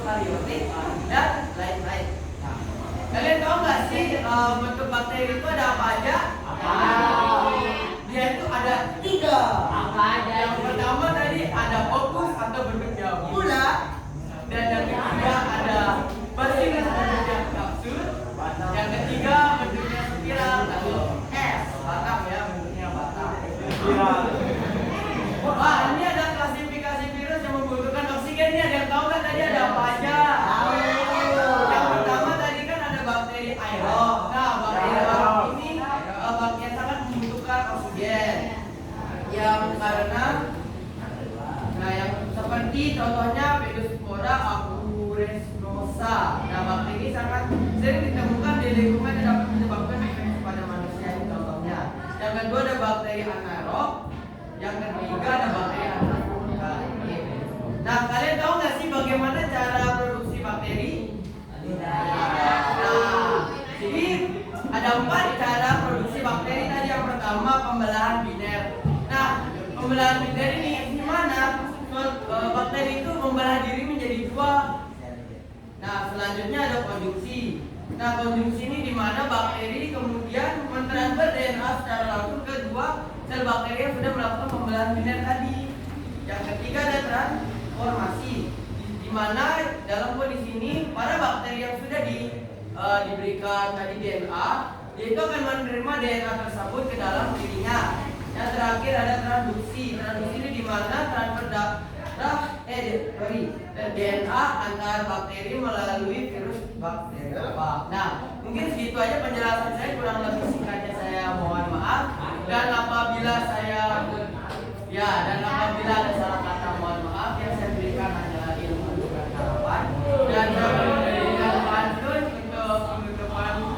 prokariotik, dan lain-lain. Nah, kalian tahu nggak sih bentuk bakteri itu ada apa aja? Dia itu ada 3. Yang pertama tadi ada fokus atau bentuknya bulat, dan yang ketiga ada basilis bentuknya kapsul, yang ketiga bentuknya spiral atau S, batang ya, bentuknya batang. Wah, ini ada klasifikasi virus yang membutuhkan oksigen. Ini ada yang tahu kan tadi ada apa aja? Yang pertama tadi kan ada bakteri aerob. Nah, bakteri aerob ini bakteri sangat membutuhkan oksigen. Yang karena yang seperti contohnya Pedospora acurescenosa. Nah, bakteri ini sangat sering ditemukan di lingkungan yang dapat menyebabkan infeksi pada manusia. Ini contohnya. Yang kedua ada bakteri anaerob. Yang ketiga ada bakteri anaerob. Nah, kalian tahu nggak sih bagaimana cara produksi bakteri? Nah, jadi ada 4 cara produksi bakteri. Tadi yang pertama pembelahan biner. Nah, pembelahan biner ini gimana? Bakteri itu membelah diri menjadi 2. Nah, selanjutnya ada konjungsi. Nah, konjungsi ini di mana bakteri kemudian mentransfer DNA secara langsung ke 2 sel bakteri yang sudah melakukan pembelahan biner tadi. Yang ketiga ada transformasi, di mana dalam kondisi ini para bakteri yang sudah diberikan tadi DNA, dia itu akan menerima DNA tersebut ke dalam dirinya. Yang terakhir ada transduksi. Transduksi ini di mana transfer DNA antar bakteri melalui virus bakteri. Nah, mungkin segitu aja penjelasan saya, kurang lebih singkatnya saya mohon maaf. Dan apabila ada salah kata mohon maaf. Yang saya berikan adalah ilmu dan harapan. Dan saya memberikan pantun untuk penutupan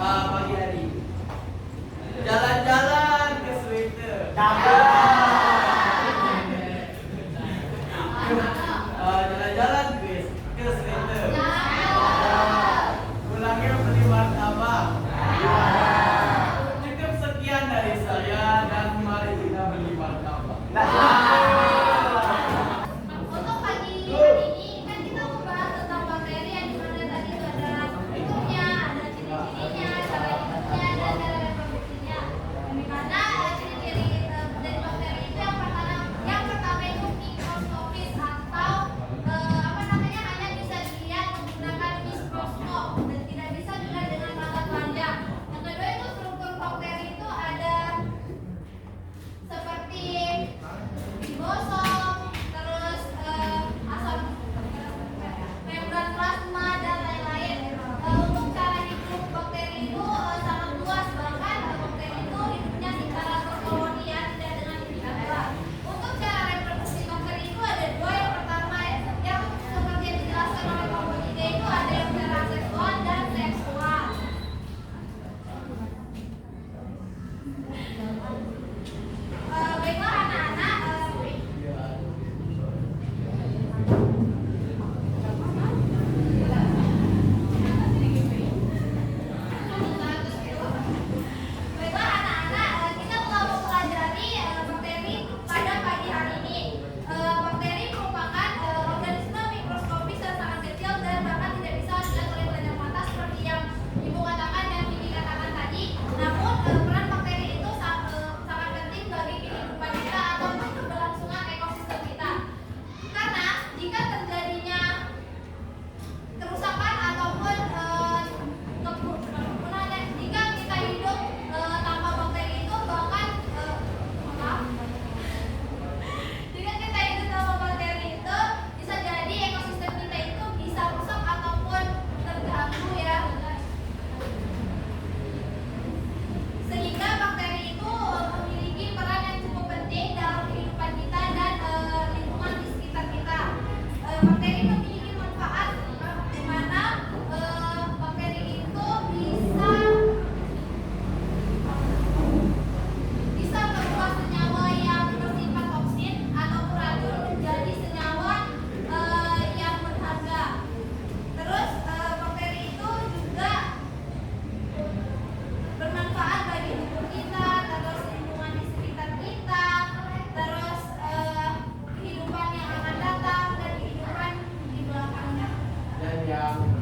pagi hari. Jalan-jalan ke Sweater. Jalan-jalan ke Sweater. Pulangnya beli martabak. Cukup sekian dari saya, dan mari kita beli martabak. yang